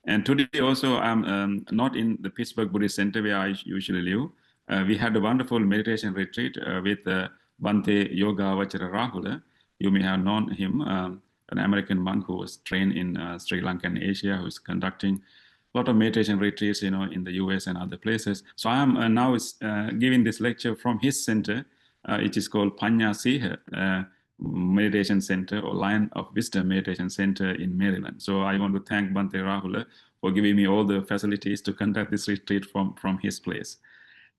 And today also I'm not in the Pittsburgh Buddhist Center where I usually live. We had a wonderful meditation retreat with Bhante Yoga Vachara Rahula. You may have known him, an American monk who was trained in Sri Lanka and Asia, who is conducting a lot of meditation retreats, in the US and other places. So I am now giving this lecture from his center, which is called Panya Siha Meditation Center or Lion of Wisdom Meditation Center in Maryland. So I want to thank Bhante Rahula for giving me all the facilities to conduct this retreat from his place.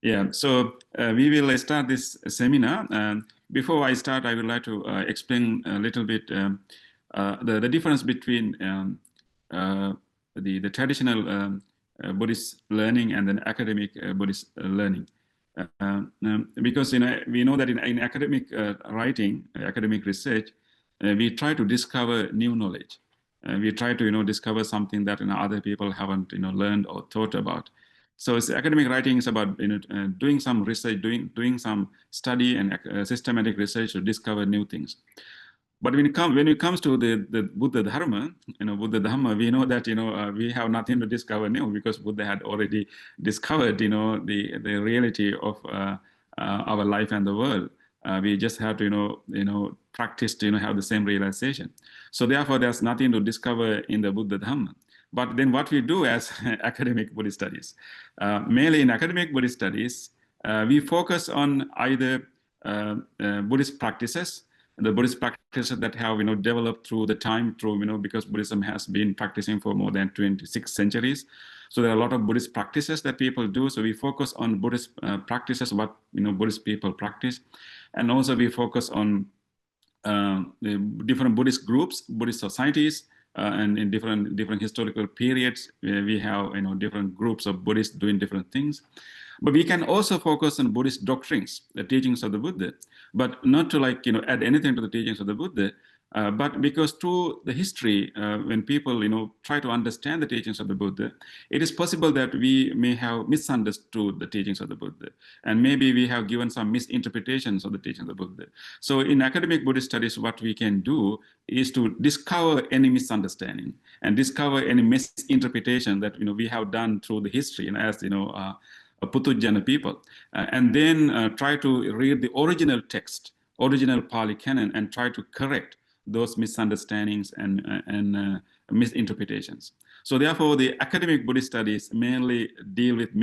Yeah, so we will start this seminar. Before I start, I would like to explain a little bit the difference between the traditional Buddhist learning and then academic Buddhist learning. Because we know that in academic writing, academic research, we try to discover new knowledge. We try to discover something that other people haven't learned or thought about. So academic writing is about doing some research, doing some study and systematic research to discover new things. But when it comes to the Buddha Dharma, Buddha Dhamma, we know that we have nothing to discover new because Buddha had already discovered the reality of our life and the world. We just have to practice to have the same realization. So therefore, there's nothing to discover in the Buddha Dhamma. But then what we do as academic Buddhist studies, mainly in academic Buddhist studies, we focus on either Buddhist practices, the Buddhist practices that have developed through the time because Buddhism has been practicing for more than 26 centuries. So there are a lot of Buddhist practices that people do. So we focus on Buddhist practices, what Buddhist people practice, and also we focus on the different Buddhist groups, Buddhist societies, and in different historical periods, we have different groups of Buddhists doing different things. But we can also focus on Buddhist doctrines, the teachings of the Buddha, but not to add anything to the teachings of the Buddha, but because through the history, when people try to understand the teachings of the Buddha, it is possible that we may have misunderstood the teachings of the Buddha, and maybe we have given some misinterpretations of the teachings of the Buddha. So in academic Buddhist studies, what we can do is to discover any misunderstanding and discover any misinterpretation that we have done through the history, as Putujana people, and then try to read the original text, original Pali Canon, and try to correct those misunderstandings and misinterpretations. So therefore, the academic Buddhist studies mainly deal with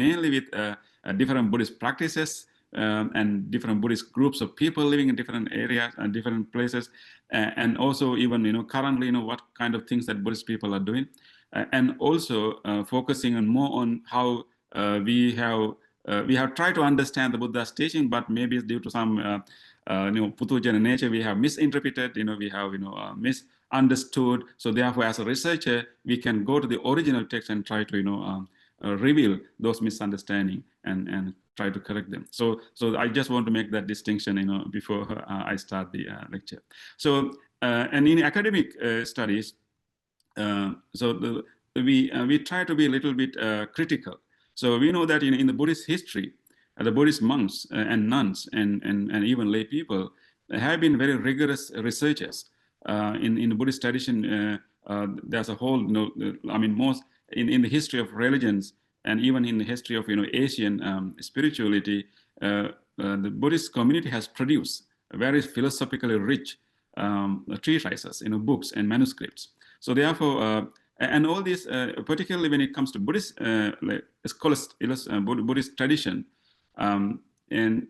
different Buddhist practices and different Buddhist groups of people living in different areas and different places, and also even currently what kind of things that Buddhist people are doing, and also focusing on more on how we have tried to understand the Buddha's teaching, but maybe due to some Putujana nature, we have misinterpreted, we have misunderstood. So therefore, as a researcher, we can go to the original text and try to reveal those misunderstandings and try to correct them. So I just want to make that distinction, before I start the lecture. So and in academic studies, we try to be a little bit critical. So we know that in the Buddhist history, the Buddhist monks and nuns and even lay people have been very rigorous researchers. In the Buddhist tradition, there's a whole, most in the history of religions and even in the history of Asian spirituality, the Buddhist community has produced very philosophically rich treatises, books and manuscripts. So therefore, and all this, particularly when it comes to Buddhist Buddhist tradition, and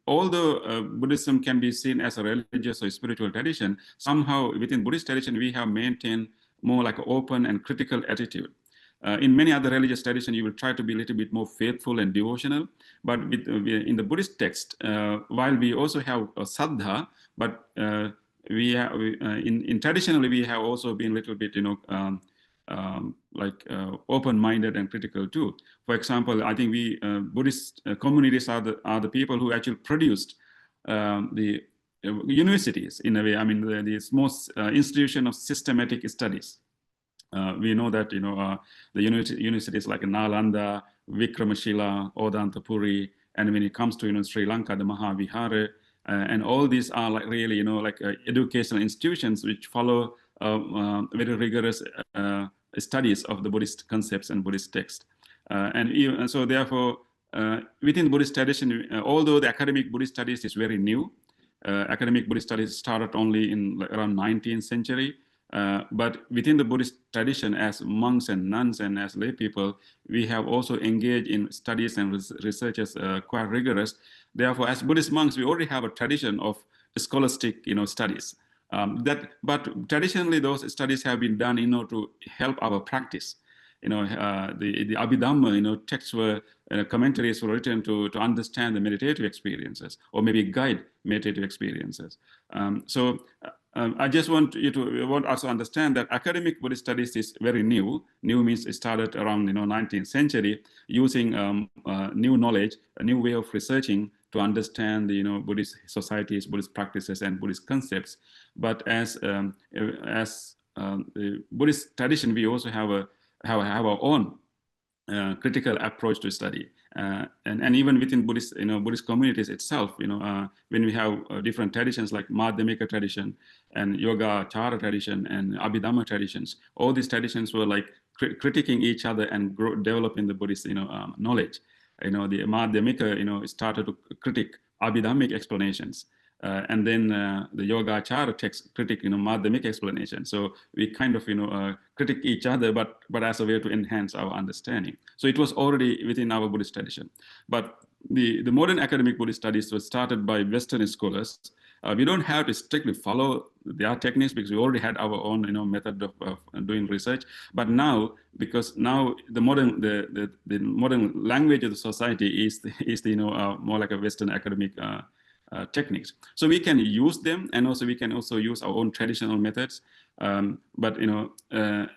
although Buddhism can be seen as a religious or spiritual tradition, somehow within Buddhist tradition we have maintained more like an open and critical attitude. In many other religious traditions, you will try to be a little bit more faithful and devotional, but in the Buddhist text, while we also have a saddha, but traditionally we have also been a little bit open-minded and critical too. For example, I think we Buddhist communities are the people who actually produced the universities in a way. The most institution of systematic studies. We know that the universities like Nalanda, Vikramashila, Odantapuri, and when it comes to Sri Lanka, the Mahavihara, and all these are educational institutions which follow very rigorous studies of the Buddhist concepts and Buddhist texts. And so therefore, within Buddhist tradition, although the academic Buddhist studies is very new, academic Buddhist studies started only in around 19th century, but within the Buddhist tradition, as monks and nuns and as lay people, we have also engaged in studies and researches quite rigorous. Therefore, as Buddhist monks, we already have a tradition of scholastic, studies. But traditionally, those studies have been done in order to help our practice. The Abhidhamma, texts were, commentaries were written to understand the meditative experiences, or maybe guide meditative experiences. So I just want you to also understand that academic Buddhist studies is very new. New means it started around 19th century, using new knowledge, a new way of researching to understand the Buddhist societies, Buddhist practices, and Buddhist concepts. But as the Buddhist tradition, we also have our own critical approach to study, and even within Buddhist Buddhist communities itself, when we have different traditions like Madhyamika tradition and Yogacara tradition and Abhidhamma traditions, all these traditions were like critiquing each other and developing the Buddhist knowledge. The Madhyamika started to critique Abhidhammic explanations. And then the Yogacara text critique, Madhyamika explanation. So we kind of, critique each other, but as a way to enhance our understanding. So it was already within our Buddhist tradition. But the modern academic Buddhist studies was started by Western scholars. We don't have to strictly follow their techniques because we already had our own, method of doing research. But now, because now the modern language of the society is more like a Western academic techniques. So we can use them, and also we can also use our own traditional methods. But the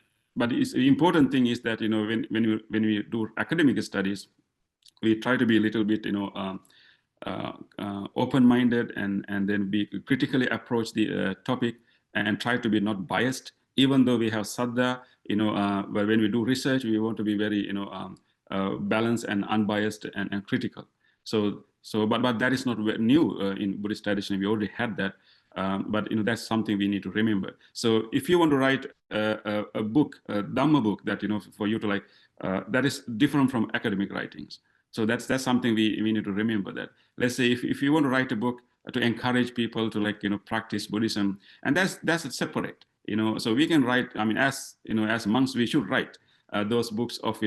important thing is that when we do academic studies, we try to be a little bit open-minded, and then we critically approach the topic and try to be not biased. Even though we have saddha, but when we do research, we want to be very balanced and unbiased and critical. But that is not new in Buddhist tradition. We already had that, but that's something we need to remember. So if you want to write a book, a Dhamma book, that for you to like, that is different from academic writings. So that's something we need to remember. That let's say if you want to write a book to encourage people to like practice Buddhism, and that's separate. So we can write. I mean, as monks, we should write those books of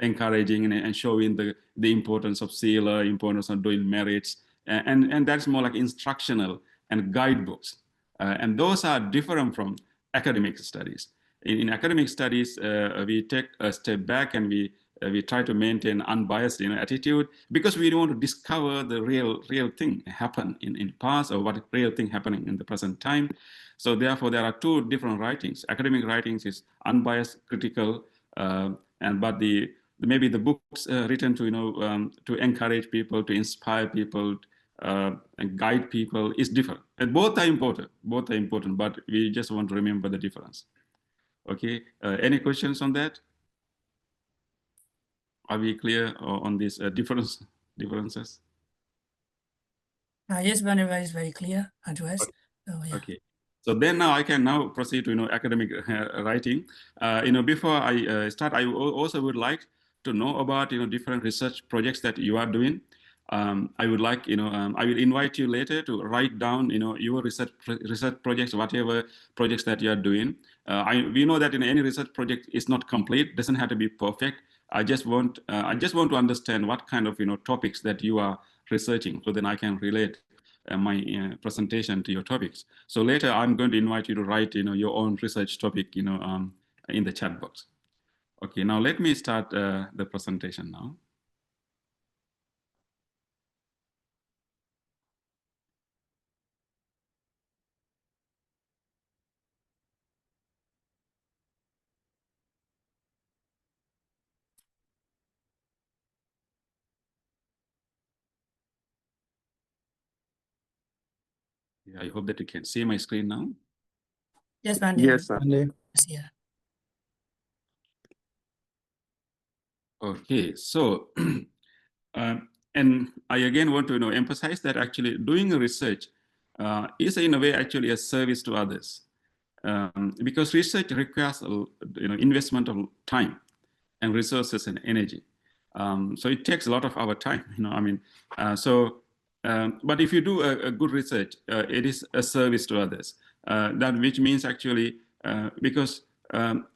encouraging and showing the importance of sila, importance of doing merits, and that's more like instructional and guidebooks, and those are different from academic studies. In academic studies, we take a step back and we try to maintain unbiased attitude, because we want to discover the real thing happen in the past, or what real thing happening in the present time. So therefore, there are two different writings. Academic writings is unbiased, critical, but maybe the books written to encourage people, to inspire people, and guide people is different. And both are important. But we just want to remember the difference. Okay. Any questions on that? Are we clear on these differences? Yes, Venerable, is very clear to us. Okay. So, yeah. Okay. So then I can proceed to academic writing. Before I start, I also would like to know about different research projects that you are doing. I would like I will invite you later to write down your research projects, whatever projects that you are doing. We know that any research project is not complete, doesn't have to be perfect. I just want to understand what kind of topics that you are researching, so then I can relate my presentation to your topics. So later I'm going to invite you to write your own research topic in the chat box. Okay, now let me start the presentation now. Yeah, I hope that you can see my screen now. Yes, Bande. Yes, sir. Yes, yeah. Okay, so and I again want to emphasize that actually doing a research is in a way actually a service to others. because research requires investment of time and resources and energy. So it takes a lot of our time, but if you do a good research, it is a service to others. Which means actually, because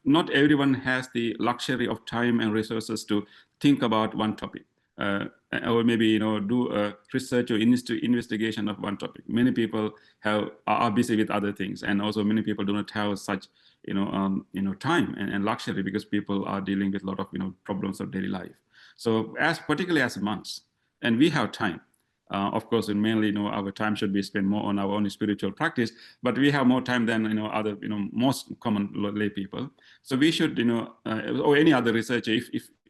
not everyone has the luxury of time and resources to think about one topic, or maybe do a research or investigation of one topic. Many people are busy with other things, and also many people do not have such time and luxury, because people are dealing with a lot of problems of daily life. So particularly as monks, and we have time. Of course, and mainly, our time should be spent more on our own spiritual practice, but we have more time than other, most common lay people. So we should, or any other researcher,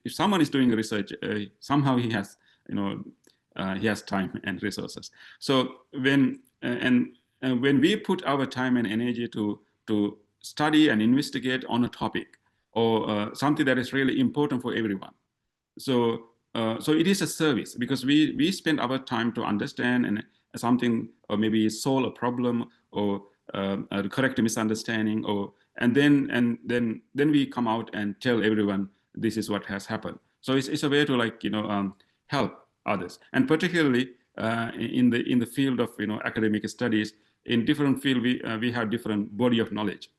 if someone is doing research, somehow he has, he has time and resources. So when we put our time and energy to study and investigate on a topic, or something that is really important for everyone, so it is a service, because we spend our time to understand and something, or maybe solve a problem, or correct a misunderstanding, and then we come out and tell everyone this is what has happened. So it's a way to help others, and particularly in the field of academic studies. In different field, we have different body of knowledge.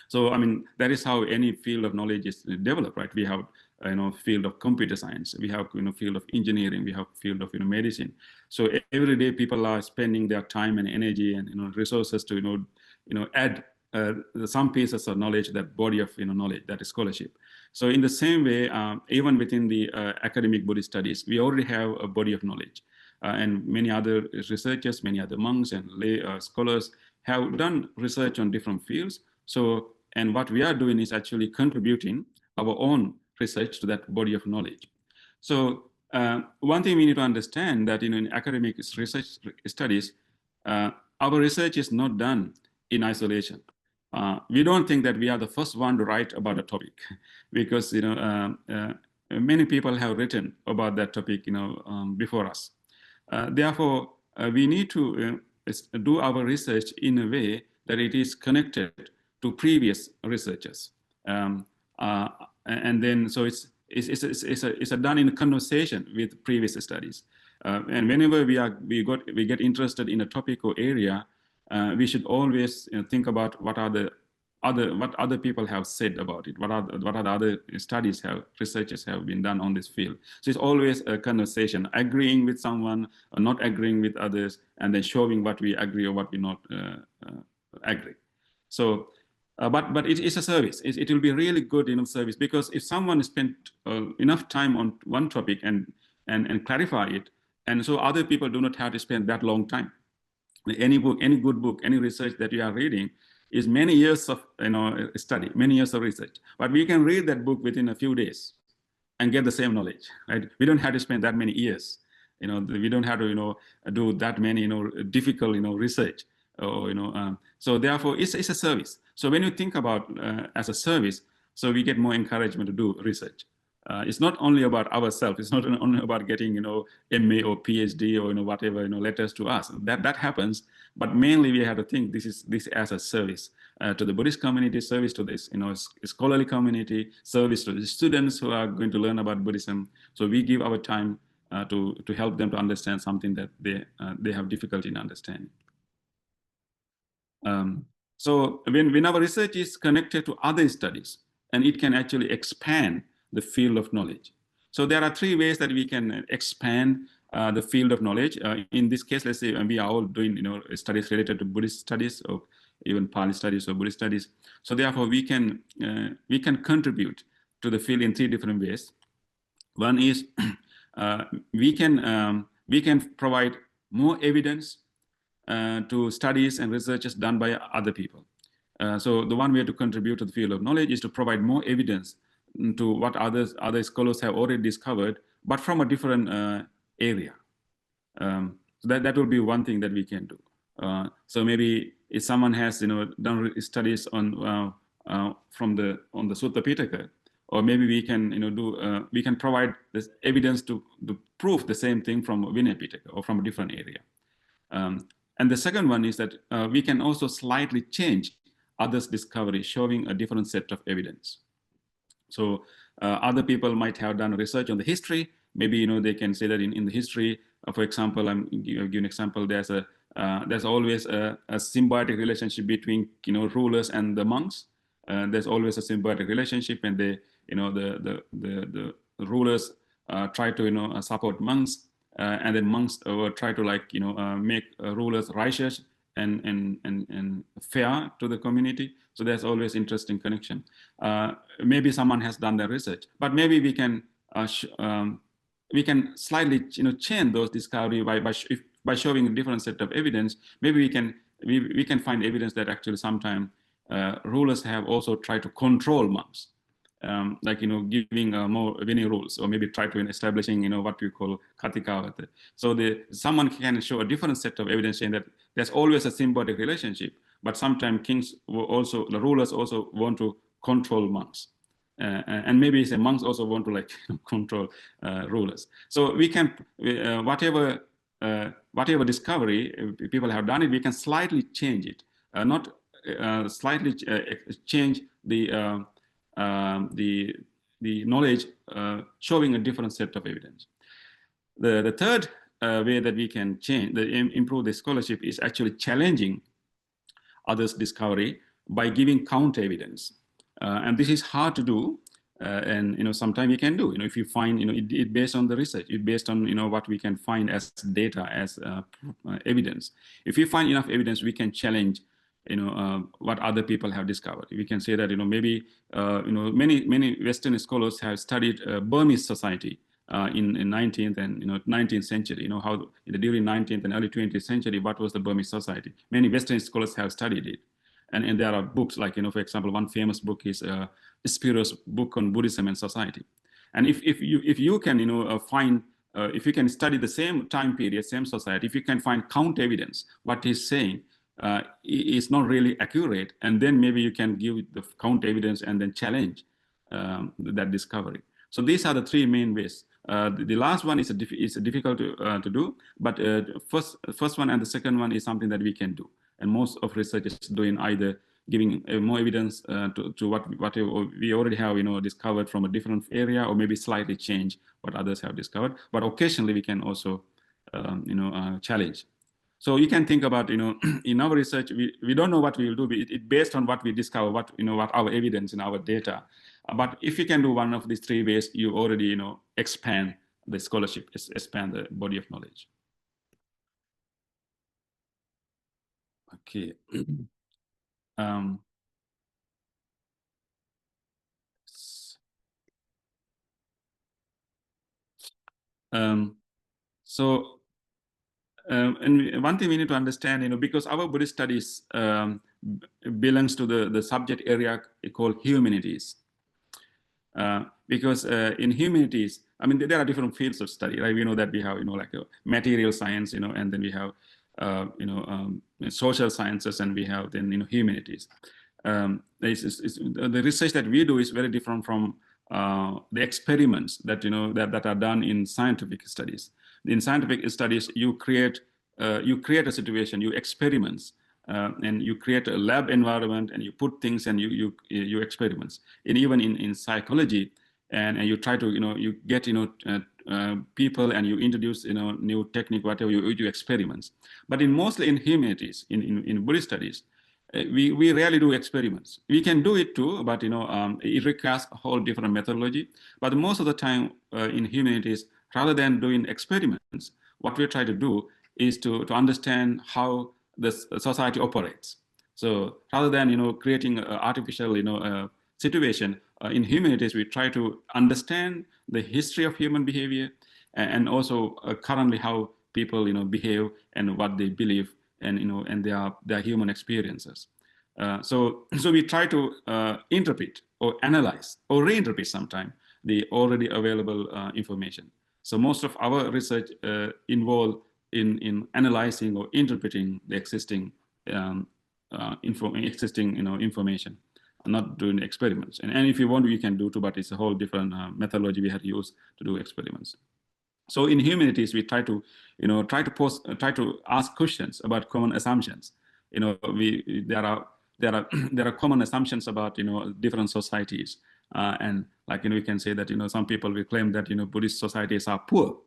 So that is how any field of knowledge is developed, right? We have field of computer science, we have field of engineering, we have field of medicine. So every day people are spending their time and energy and resources to add some pieces of knowledge, that body of knowledge, that is scholarship. So in the same way, even within the academic Buddhist studies, we already have a body of knowledge, and many other researchers, many other monks and lay scholars have done research on different fields. So, and what we are doing is actually contributing our own research to that body of knowledge. So one thing we need to understand, that in academic research studies, our research is not done in isolation. We don't think that we are the first one to write about a topic, because many people have written about that topic before us. Therefore, we need to do our research in a way that it is connected to previous researchers, and then so it's done in conversation with previous studies. And whenever we get interested in a topic or area, we should always think about what other people have said about it, what are the other studies researchers have been done on this field. So it's always a conversation, agreeing with someone or not agreeing with others, and then showing what we agree or what we not agree. So but it is a service. It will be really good service, because if someone spent enough time on one topic and clarify it, and so other people do not have to spend that long time. Any book, any good book, any research that you are reading is many years of study, many years of research. But we can read that book within a few days and get the same knowledge, right? We don't have to spend that many years. We don't have to do that many difficult research. So therefore, it's a service. So when you think about as a service, so we get more encouragement to do research. It's not only about ourselves. It's not only about getting MA or PhD or whatever letters to us. That happens, but mainly we have to think this as a service to the Buddhist community, service to this scholarly community, service to the students who are going to learn about Buddhism. So we give our time to help them to understand something that they have difficulty in understanding. So when our research is connected to other studies, and it can actually expand the field of knowledge. So there are three ways that we can expand the field of knowledge. In this case, let's say we are all doing studies related to Buddhist studies, or even Pali studies or Buddhist studies. So therefore, we can contribute to the field in three different ways. One is we can provide more evidence to studies and researches done by other people. So the one way to contribute to the field of knowledge is to provide more evidence to what other scholars have already discovered, but from a different area. So that will be one thing that we can do. So maybe if someone has done studies on on the Sutta Pitaka, or maybe we can we can provide this evidence to prove the same thing from Vinaya Pitaka or from a different area. And the second one is that we can also slightly change others' discovery, showing a different set of evidence. So other people might have done research on the history. Maybe they can say that in the history, for example, I'm giving an example. There's always a symbiotic relationship between rulers and the monks. There's always a symbiotic relationship, and the rulers try to support monks, and then monks try to make rulers righteous and fair to the community. So there's always interesting connection. Maybe someone has done the research, but maybe we can slightly change those discovery by showing a different set of evidence. Maybe we can find evidence that actually sometimes rulers have also tried to control monks, like giving more many rules, or maybe try to establishing what we call katikawata. So someone can show a different set of evidence saying that there's always a symbiotic relationship, but sometimes the rulers also want to control monks. And maybe the monks also want to control rulers. So we can whatever discovery people have done it, we can slightly change it, not slightly change the knowledge, showing a different set of evidence. The third way that we can improve the scholarship is actually challenging others' discovery by giving counter evidence. And this is hard to do, and sometimes we can do. If you find it based on the research, it based on what we can find as data, as evidence. If we find enough evidence, we can challenge what other people have discovered. We can say that maybe many Western scholars have studied Burmese society in 19th and 19th century. How during 19th and early 20th century, what was the Burmese society? Many Western scholars have studied it. And there are books like, for example, one famous book is Spiro's book on Buddhism and society. And if you can find, if you can study the same time period, same society, if you can find counter evidence, what he's saying is not really accurate, and then maybe you can give the counter evidence and then challenge that discovery. So these are the three main ways. The last one is difficult to do, but first one and the second one is something that we can do. And most of research is doing either giving more evidence to what we already have discovered from a different area, or maybe slightly change what others have discovered. But occasionally we can also challenge. So you can think about in our research we don't know what we will do. It based on what we discover, what our evidence in our data. But if you can do one of these three ways, you already expand the scholarship, expand the body of knowledge. Okay. And one thing we need to understand, because our Buddhist studies belongs to the subject area called humanities. Because in humanities, I mean, there are different fields of study, right? We know that we have, like material science, and then we have, social sciences, and we have then, humanities. The research that we do is very different from the experiments that, that are done in scientific studies. In scientific studies, you create a situation, you experiments, and you create a lab environment, and you put things and you experiments. And even in psychology, and you try to you get people, and you introduce new technique, whatever you experiments. But mostly in humanities, in Buddhist studies, we rarely do experiments. We can do it too, but it requires a whole different methodology. But most of the time in humanities, rather than doing experiments, what we try to do is to understand how the society operates. So rather than creating an artificial situation, in humanities we try to understand the history of human behavior, and also currently how people behave and what they believe, and and their human experiences. So we try to interpret or analyze or reinterpret sometimes the already available information. So most of our research involve in analyzing or interpreting the existing information, not doing experiments. And if you want, you can do too, but it's a whole different methodology we have to use to do experiments. So in humanities, we try to try to ask questions about common assumptions. There are there are there are common assumptions about different societies, and like we can say that some people will claim that Buddhist societies are poor.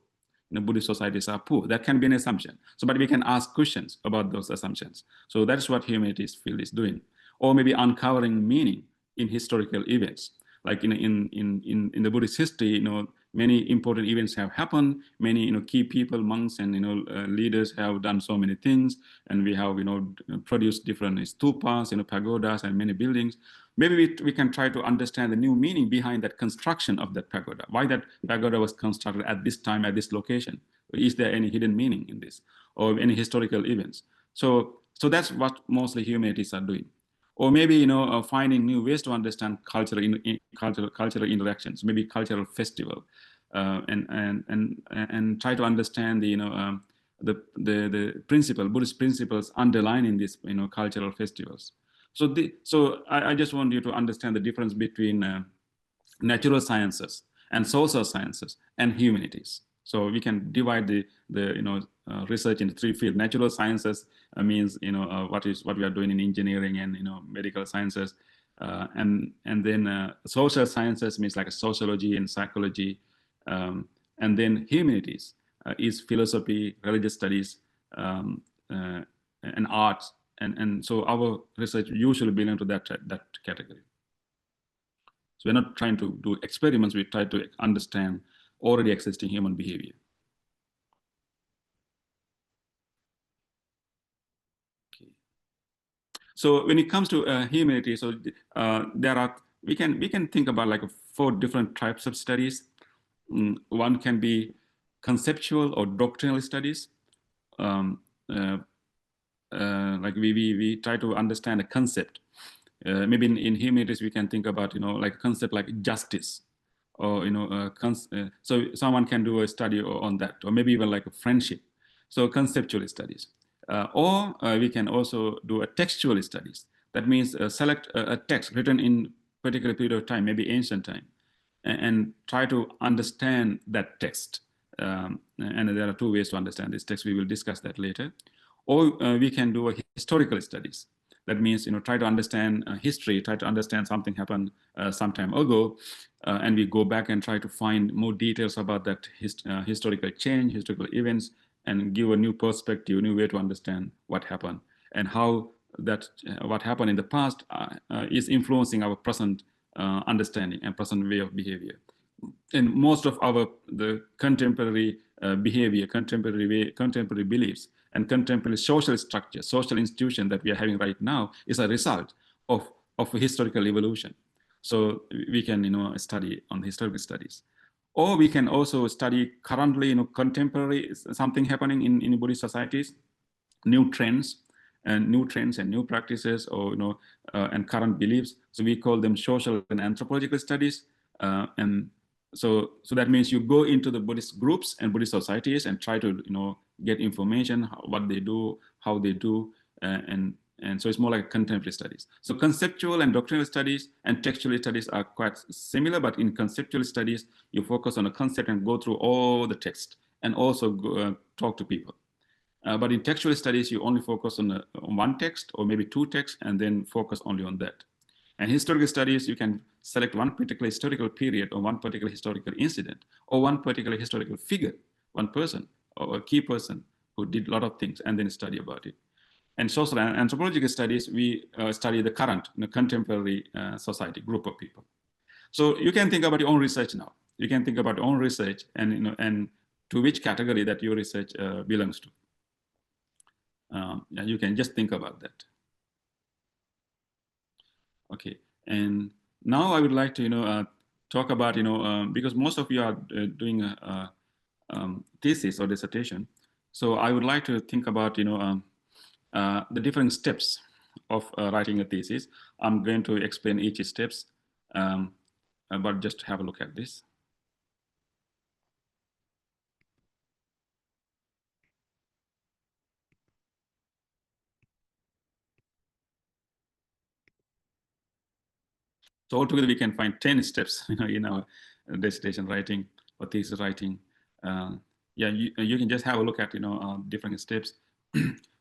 Buddhist societies are poor. That can be an assumption. So, but we can ask questions about those assumptions. So that's what humanities field is doing, or maybe uncovering meaning in historical events. Like in the Buddhist history, many important events have happened. Many key people, monks, and leaders have done so many things, and we have produced different stupas, pagodas, and many buildings. Maybe we can try to understand the new meaning behind that construction of that pagoda. Why that pagoda was constructed at this time, at this location? Is there any hidden meaning in this, or any historical events? So that's what mostly humanities are doing. Or maybe finding new ways to understand cultural interactions, maybe cultural festival, and try to understand the Buddhist principles underlying these cultural festivals. So I just want you to understand the difference between natural sciences and social sciences and humanities. So we can divide the research into three fields. Natural sciences means what we are doing in engineering and medical sciences, and then social sciences means like sociology and psychology, and then humanities is philosophy, religious studies, and arts, and so our research usually belongs to that category. So we're not trying to do experiments. We try to understand already existing human behavior. Okay. So when it comes to humanity, so we can think about like 4 different types of studies. One can be conceptual or doctrinal studies. Like we try to understand a concept. Maybe in humanities we can think about like a concept like justice, or so someone can do a study on that, or maybe even like a friendship. So conceptual studies, or we can also do a textual studies. That means select a text written in particular period of time, maybe ancient time, and try to understand that text. And there are 2 ways to understand this text. We will discuss that later. Or we can do a historical studies. That means, try to understand history, try to understand something happened some time ago, and we go back and try to find more details about that historical change, historical events, and give a new perspective, a new way to understand what happened, and how that what happened in the past is influencing our present understanding and present way of behavior. And most of the contemporary behavior, contemporary beliefs, and contemporary social structure, social institution that we are having right now is a result of historical evolution. So we can study on historical studies, or we can also study currently contemporary something happening in Buddhist societies, new trends and new practices, or and current beliefs. So we call them social and anthropological studies, and so that means you go into the Buddhist groups and Buddhist societies and try to get information, what they do, how they do, and so it's more like contemporary studies. So conceptual and doctrinal studies and textual studies are quite similar, but in conceptual studies you focus on a concept and go through all the text and also go, talk to people. But in textual studies you only focus on one text or maybe 2 texts and then focus only on that. And historical studies, you can select one particular historical period or one particular historical incident or one particular historical figure, one person or a key person who did a lot of things, and then study about it. And social and anthropological studies, we study the current contemporary society group of people. So you can think about your own research now. You can think about your own research and and to which category that your research belongs to. You can just think about that. Okay, and now I would like to talk about because most of you are doing a thesis or dissertation, so I would like to think about the different steps of writing a thesis. I'm going to explain each steps, but just have a look at this. So altogether, we can find 10 steps in our dissertation writing or thesis writing. Yeah, you can just have a look at different steps.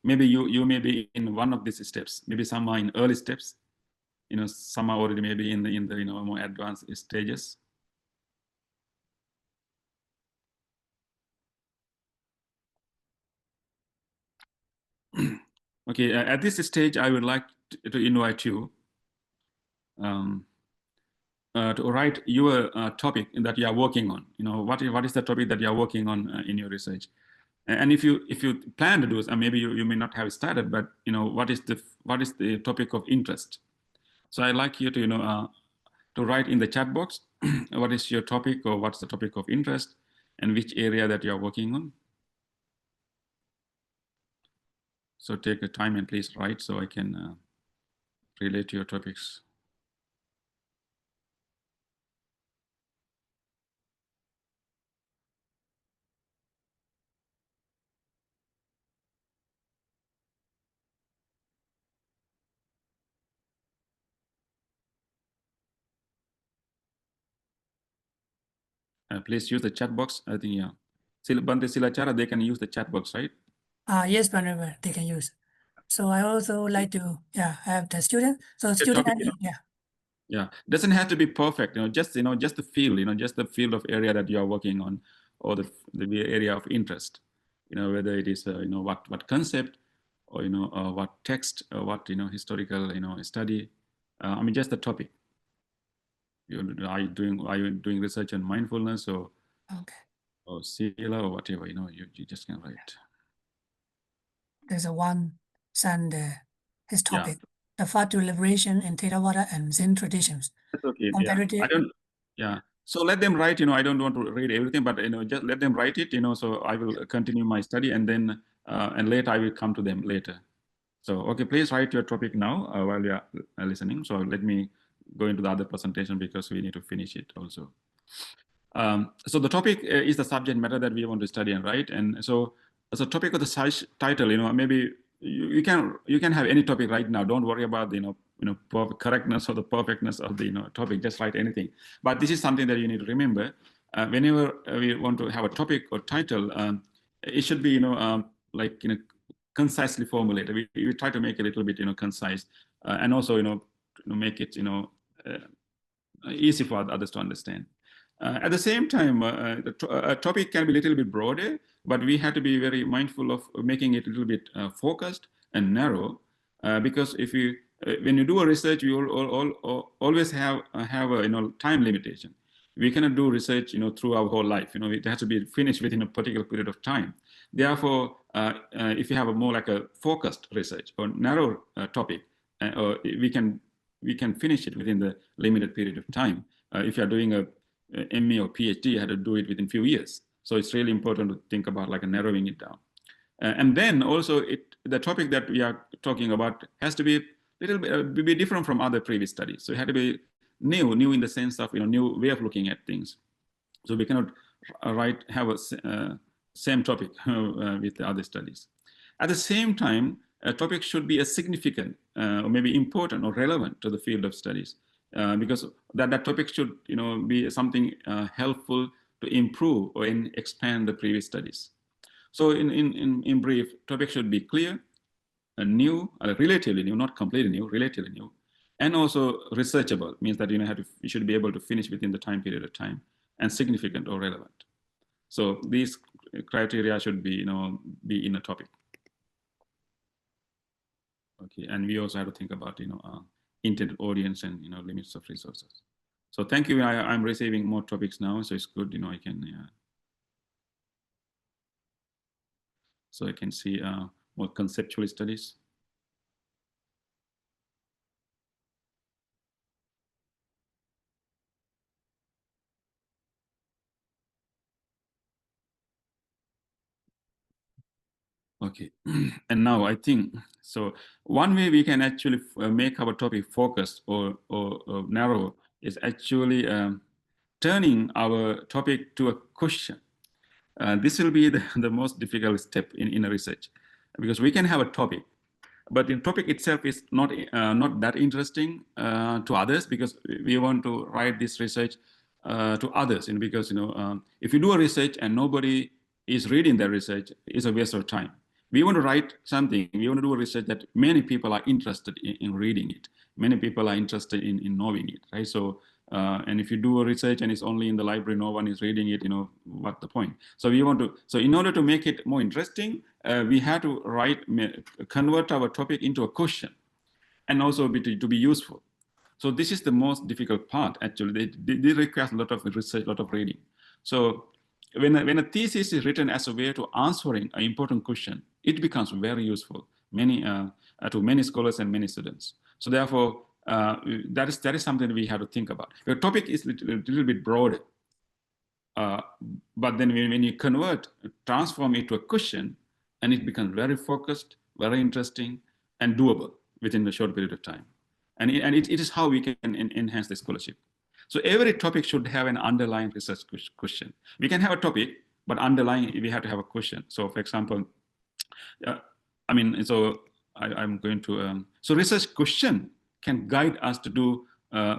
maybe you may be in one of these steps. Maybe some are in early steps. Some are already maybe in the more advanced stages. Okay, at this stage, I would like to invite you to write your topic that you are working on. What is the topic that you are working on in your research? And if you plan to do this, and maybe you may not have started, but what is the topic of interest? So I'd like you to to write in the chat box what is your topic, or what's the topic of interest, and which area that you are working on. So take the time and please write so I can relate to your topics. Please use the chat box. I think, yeah. Bante Silachara, they can use the chat box, right? Yes, Venerable, they can use. So I also like to have the student. So student, topic, yeah, doesn't have to be perfect. Just just the field. Just the field of area that you are working on, or the area of interest. Whether it is what concept, or what text, or what historical study. I mean, just the topic. Are you doing research on mindfulness, or Sila, or whatever? You just can write. There's one son, his topic, the path to liberation in Theravada and Zen traditions. That's okay. Yeah. So let them write. I don't want to read everything, but just let them write it. So I will continue my study, and then and later I will come to them later. So okay, please write your topic now while you are listening. So let me go into the other presentation because we need to finish it also. So the topic is the subject matter that we want to study and write. And so as a topic of the title, maybe you can have any topic right now. Don't worry about the correctness or the perfectness of the topic. Just write anything. But this is something that you need to remember. Whenever we want to have a topic or title, it should be like concisely formulated. We try to make it a little bit concise, and also make it easy for others to understand. At the same time, a topic can be a little bit broader, but we have to be very mindful of making it a little bit focused and narrow, because if you when you do a research, you always have a time limitation. We cannot do research through our whole life. It has to be finished within a particular period of time. Therefore, if you have a more like a focused research or narrow topic, we can finish it within the limited period of time. If you are doing a MA or PhD, you have to do it within a few years. So it's really important to think about like narrowing it down. And then also the topic that we are talking about has to be a little bit be different from other previous studies. So it had to be new in the sense of new way of looking at things. So we cannot have a same topic with the other studies. At the same time, a topic should be as significant or maybe important or relevant to the field of studies, because that topic should be something helpful to improve or expand the previous studies. So in brief, topic should be clear, new, relatively new, not completely new, relatively new, and also researchable, means that you should be able to finish within the time period of time, and significant or relevant. So these criteria should be be in a topic. Okay, and we also have to think about intended audience and limits of resources. So thank you. I'm receiving more topics now, so it's good. I can so I can see more conceptual studies. Okay, and now I think so. One way we can actually make our topic focused or narrow is actually turning our topic to a question. This will be the most difficult step in a research, because we can have a topic, but the topic itself is not that interesting to others, because we want to write this research to others, because if you do a research and nobody is reading the research, it's a waste of time. we want to write something, we want to do a research that many people are interested in reading it. Many people are interested in knowing it, right? So, and if you do a research and it's only in the library, no one is reading it, what's the point? So we want to, so in order to make it more interesting, we had to convert our topic into a question and also to be useful. So this is the most difficult part, actually. They require a lot of research, a lot of reading. So when a thesis is written as a way to answering an important question, it becomes very useful to many scholars and many students. So therefore, that is something we have to think about. The topic is a little bit broader, but then when you transform it to a question, and it becomes very focused, very interesting, and doable within a short period of time. And it is how we can enhance the scholarship. So every topic should have an underlying research question. We can have a topic, but underlying, we have to have a question. So for example, I'm going to, so research question can guide us to do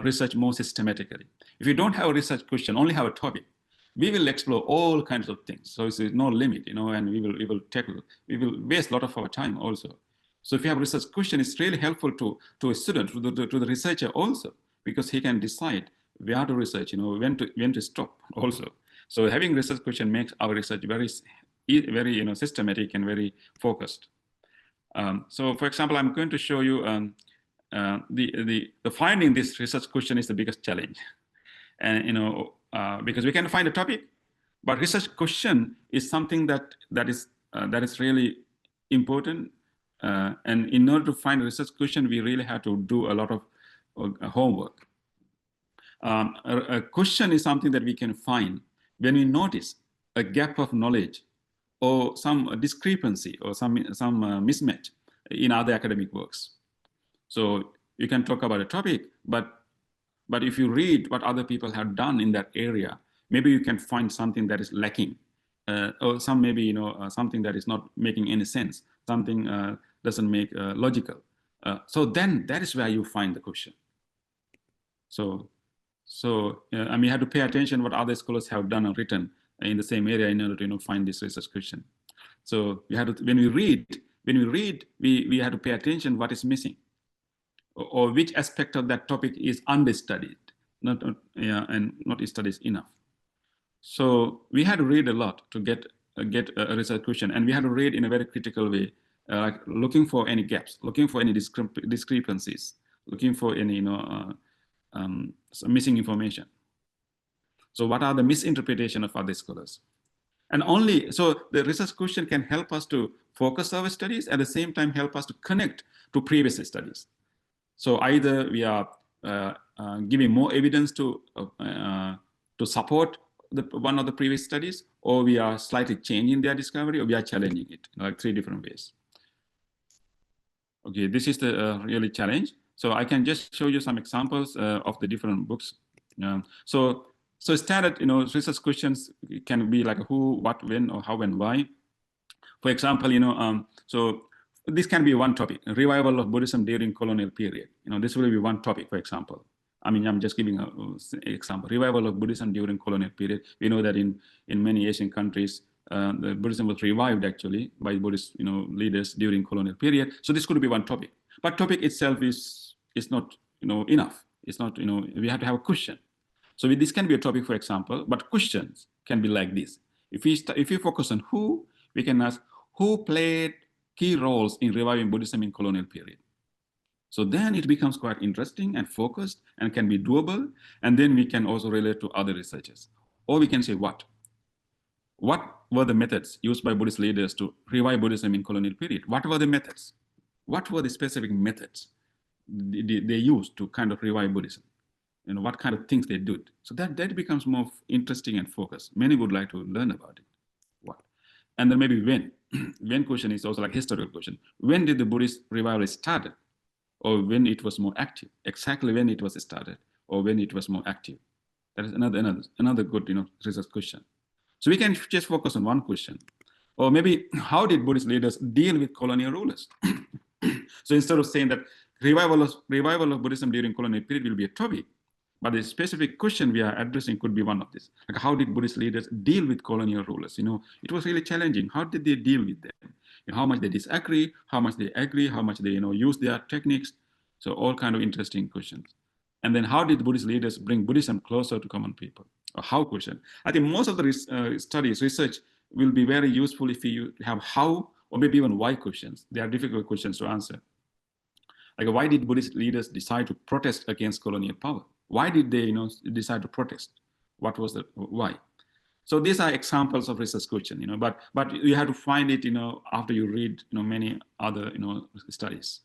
research more systematically. If you don't have a research question, only have a topic, we will explore all kinds of things. So it's no limit, and we will waste a lot of our time also. So if you have a research question, it's really helpful to a student, to the researcher also, because he can decide where to research, when to stop also. So having research question makes our research very systematic and very focused. So for example, I'm going to show you the finding this research question is the biggest challenge, and because we can find a topic, but research question is something that is really important. And in order to find a research question, we really have to do a lot of homework. A question is something that we can find when we notice a gap of knowledge or some discrepancy or some mismatch in other academic works. So you can talk about a topic, but if you read what other people have done in that area, maybe you can find something that is lacking, or something that is not making any sense, something doesn't make logical. So then that is where you find the question. So you have to pay attention what other scholars have done or written in the same area in order to find this research question. So you have to, when we read, we have to pay attention what is missing, or which aspect of that topic is understudied, and not studied enough. So we had to read a lot to get a research question, and we had to read in a very critical way, like looking for any gaps, looking for any discrepancies, looking for any some missing information. So what are the misinterpretation of other scholars? And so the research question can help us to focus our studies, at the same time help us to connect to previous studies. So either we are giving more evidence to support one of the previous studies, or we are slightly changing their discovery, or we are challenging it, like 3 different ways. Okay, this is the really challenge. So I can just show you some examples of the different books. So standard, research questions can be like who, what, when, or how and why. For example, so this can be one topic: revival of Buddhism during colonial period. This will be one topic, for example. I'm just giving an example: revival of Buddhism during colonial period. We know that in many Asian countries, the Buddhism was revived actually by Buddhist leaders during colonial period. So this could be one topic, but topic itself is not enough. It's not we have to have a question. So this can be a topic, for example, but questions can be like this. If we focus on who, we can ask who played key roles in reviving Buddhism in colonial period. So then it becomes quite interesting and focused and can be doable. And then we can also relate to other researchers. Or we can say what? What were the methods used by Buddhist leaders to revive Buddhism in colonial period? What were the methods? What were the specific methods they used to kind of revive Buddhism? What kind of things they did. So that becomes more interesting and focused. Many would like to learn about it. What? And then maybe when. When question is also like historical question. When did the Buddhist revival started? Or when it was more active? Exactly when it was started, or when it was more active. That is another good research question. So we can just focus on one question. Or maybe how did Buddhist leaders deal with colonial rulers? So instead of saying that revival of Buddhism during colonial period will be a topic, but the specific question we are addressing could be one of this. Like how did Buddhist leaders deal with colonial rulers? It was really challenging. How did they deal with them? how much they disagree, how much they agree, how much they use their techniques. So all kind of interesting questions. And then how did Buddhist leaders bring Buddhism closer to common people? Or how question? I think most of the research will be very useful if you have how or maybe even why questions. They are difficult questions to answer. Like, why did Buddhist leaders decide to protest against colonial power? Why did they decide to protest? What was the why? So these are examples of research question, but you have to find it, after you read, many other, studies.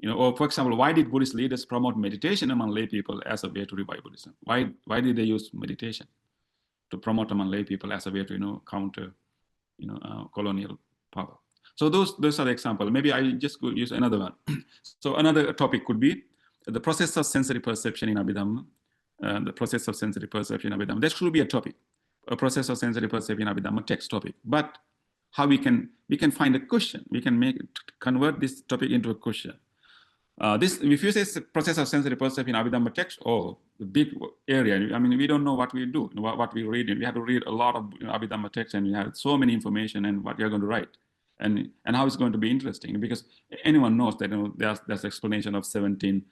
Or for example, why did Buddhist leaders promote meditation among lay people as a way to revive Buddhism? Why did they use meditation to promote among lay people as a way to counter, colonial power? So those are the examples. Maybe I just could use another one. So another topic could be the process of sensory perception in Abhidhamma. The process of sensory perception in Abhidhamma. That should be a topic, a process of sensory perception in Abhidhamma text topic. But how we can find a question. We can convert this topic into a question. If you say process of sensory perception in Abhidhamma text, the big area. I mean, we don't know what we do, what we read. We have to read a lot of Abhidhamma text, and we have so many information and what you're going to write, and how it's going to be interesting, because anyone knows that there's explanation of 17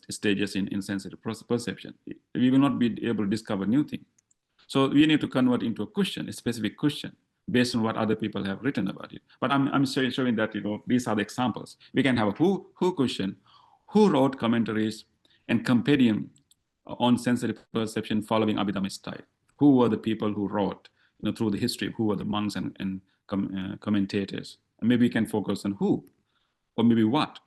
stages in sensory perception. We will not be able to discover new things. So we need to convert into a question, a specific question, based on what other people have written about it. But I'm showing that these are the examples. We can have a who question, who wrote commentaries and compendium on sensory perception following Abhidhamma style. Who were the people who wrote through the history? Who were the monks and commentators? And maybe we can focus on who, or maybe what.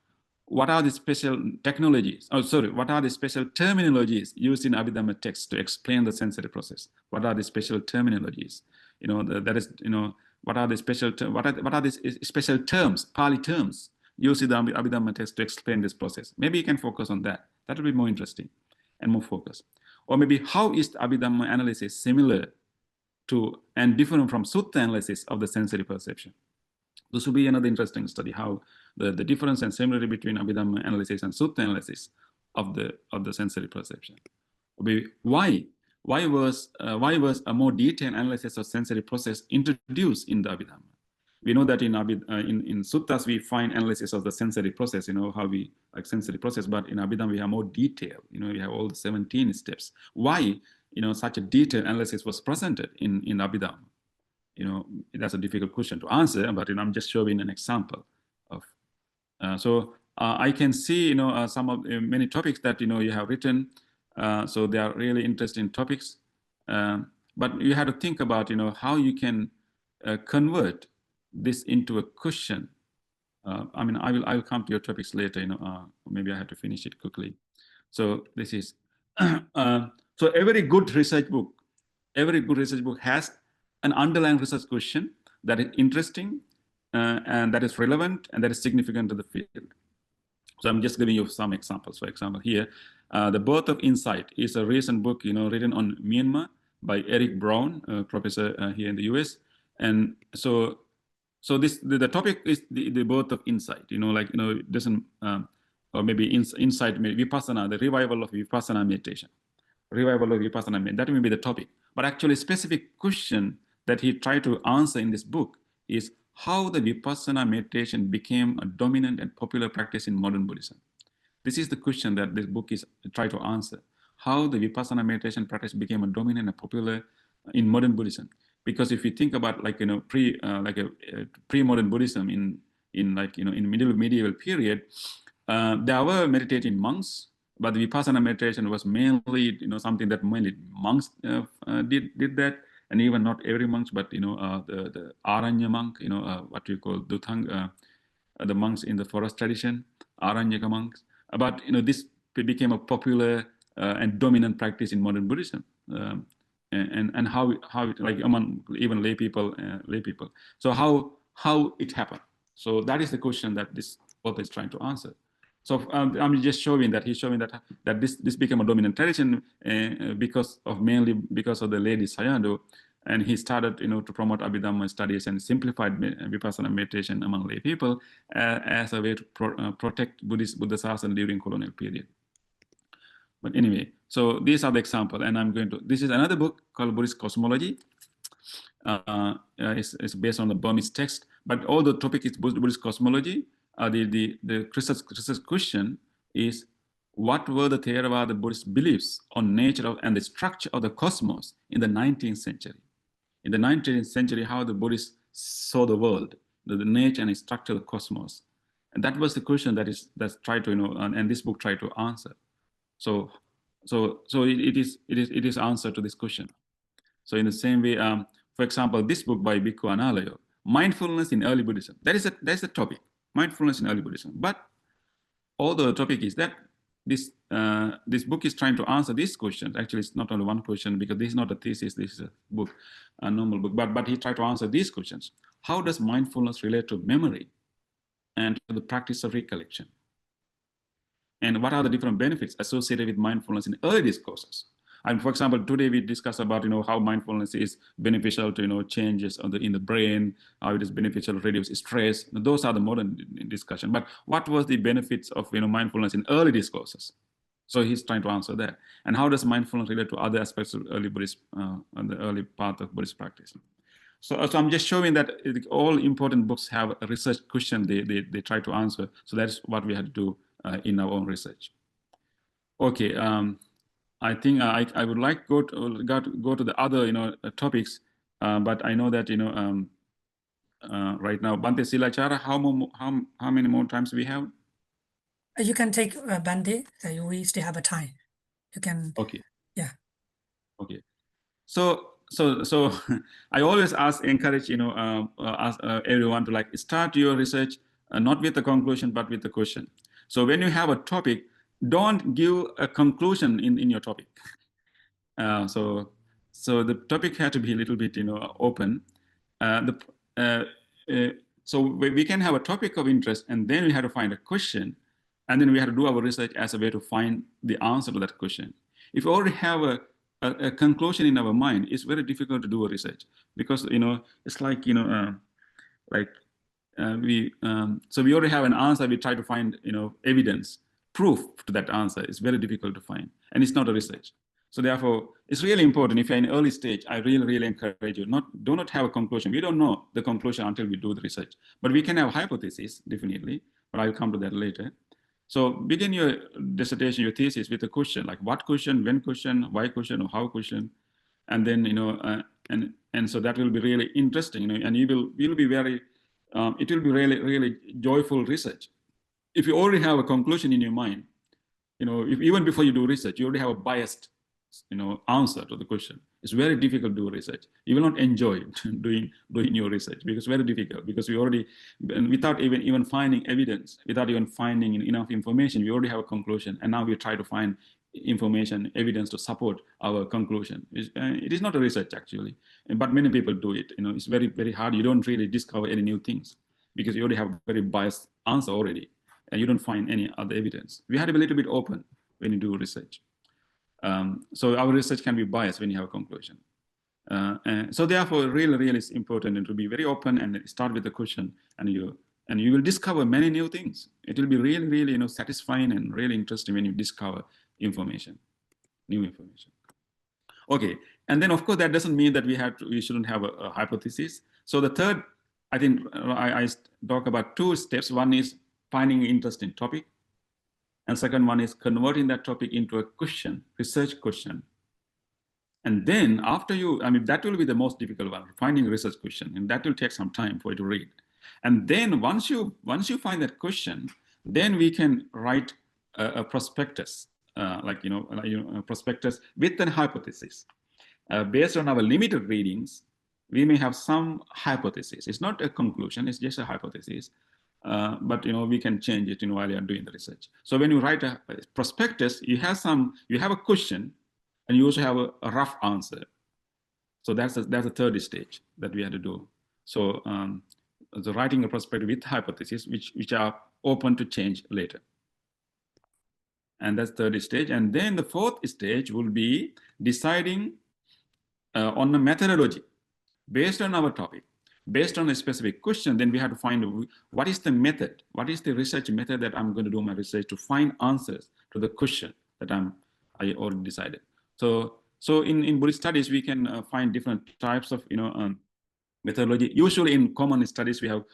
What are the special technologies? What are the special terminologies used in Abhidhamma text to explain the sensory process? What are the special terminologies? What are the special terms, Pali terms used in the Abhidhamma text to explain this process? Maybe you can focus on that. That will be more interesting and more focused. Or maybe how is the Abhidhamma analysis similar to and different from Sutta analysis of the sensory perception? This will be another interesting study, how the difference and similarity between Abhidhamma analysis and Sutta analysis of the sensory perception. Why was a more detailed analysis of sensory process introduced in the Abhidhamma? We know that in Suttas we find analysis of the sensory process, how we like sensory process, but in Abhidhamma we have more detail. We have all the 17 steps. Why such a detailed analysis was presented in Abhidhamma? That's a difficult question to answer, but I'm just showing an example of. So I can see some of many topics that you have written. So they are really interesting topics, but you have to think about how you can convert this into a question. I mean, I will come to your topics later. Maybe I have to finish it quickly. So this is so every good research book has an underlying research question that is interesting and that is relevant and that is significant to the field. So I'm just giving you some examples. For example, here, The Birth of Insight is a recent book, written on Myanmar by Eric Brown, a professor here in the US. And so the topic is the birth of insight, it doesn't, or maybe insight, Vipassana, the revival of Vipassana meditation. Revival of Vipassana meditation, that may be the topic. But actually, a specific question that he tried to answer in this book is how the Vipassana meditation became a dominant and popular practice in modern Buddhism. This is the question that this book is trying to answer. How the Vipassana meditation practice became a dominant and popular in modern Buddhism. Because if you think about pre-modern Buddhism in medieval period, there were meditating monks, but the Vipassana meditation was mainly something that mainly monks did that. And even not every monk, but the Aranya monk, what we call Duthang, the monks in the forest tradition, Aranyaka monks. But this became a popular and dominant practice in modern Buddhism, and how it like among even lay people. So how it happened? So that is the question that this author is trying to answer. So I'm just showing that he's showing that this became a dominant tradition because of the lady Sayadaw, and he started to promote Abhidhamma studies and simplified Vipassana meditation among lay people as a way to protect Buddha Sasana during colonial period. But anyway, so these are the examples, and this is another book called Buddhist Cosmology. It's based on the Burmese text, but all the topic is Buddhist cosmology. The research question is, what were the Theravada Buddhist beliefs on nature and the structure of the cosmos in the 19th century? In the 19th century, how the Buddhists saw the world, the nature and the structure of the cosmos. And that was the question that's tried to, and this book tried to answer. So it is answer to this question. So in the same way, for example, this book by Bhikkhu Analayo, Mindfulness in Early Buddhism. That's the topic, mindfulness in early Buddhism. But all the topic is that this book is trying to answer these questions. Actually, it's not only one question, because this is not a thesis, this is a book, a normal book. But he tried to answer these questions. How does mindfulness relate to memory and to the practice of recollection? And what are the different benefits associated with mindfulness in early discourses? And for example, today we discuss about how mindfulness is beneficial to changes in the brain, how it is beneficial to reduce stress. Those are the modern discussion. But what was the benefits of mindfulness in early discourses? So he's trying to answer that. And how does mindfulness relate to other aspects of early Buddhist, the early part of Buddhist practice? So I'm just showing that all important books have a research question they try to answer. So that's what we had to do in our own research. Okay. I think I would like to go to the other topics, but I know that right now Bante Silachara, how many more times we have? You can take Bante. We still have a time. You can. Okay. Yeah. Okay. So I always encourage everyone to start your research not with the conclusion but with the question. So when you have a topic, don't give a conclusion in your topic. So the topic had to be a little bit open. So we can have a topic of interest, and then we have to find a question, and then we have to do our research as a way to find the answer to that question. If we already have a conclusion in our mind, it's very difficult to do a research, because it's like so we already have an answer. We try to find evidence, proof to that answer. It's very difficult to find, and it's not a research. So therefore, it's really important. If you're in early stage, I really encourage you do not have a conclusion. We don't know the conclusion until we do the research, but we can have hypotheses, definitely. But I'll come to that later. So begin your dissertation, your thesis, with a question like what question, when question, why question, or how question, and then and so that will be really interesting. And you'll be very. It will be really joyful research. If you already have a conclusion in your mind, if even before you do research, you already have a biased answer to the question. It's very difficult to do research. You will not enjoy doing your research, because it's very difficult, because we already, without even finding evidence, without even finding enough information, we already have a conclusion, and now we try to find information, evidence to support our conclusion. It is not a research actually, but many people do it. It's very hard. You don't really discover any new things, because you already have a very biased answer already, and you don't find any other evidence. We had to be a little bit open when you do research. So our research can be biased when you have a conclusion. And so therefore, really it's important to be very open and start with the question, and you will discover many new things. It will be really satisfying and really interesting when you discover new information. Okay, and then of course that doesn't mean that we shouldn't have a hypothesis. So the third, I think I talk about two steps. One is finding an interesting topic, and second one is converting that topic into a question, research question. And then after that will be the most difficult one, finding a research question, and that will take some time for you to read. And then once you find that question, then we can write a prospectus, a prospectus with a hypothesis. Based on our limited readings, we may have some hypothesis. It's not a conclusion, it's just a hypothesis. But we can change it while you're doing the research. So when you write a prospectus, you have a question, and you also have a rough answer. So that's the third stage that we had to do. So the writing a prospectus with hypothesis, which are open to change later. And that's the third stage. And then the fourth stage will be deciding on a methodology based on our topic. Based on a specific question, then we have to find what is the method, what is the research method that I'm going to do my research to find answers to the question that I already decided. So So in Buddhist studies, we can find different types of, methodology. Usually in common studies, we have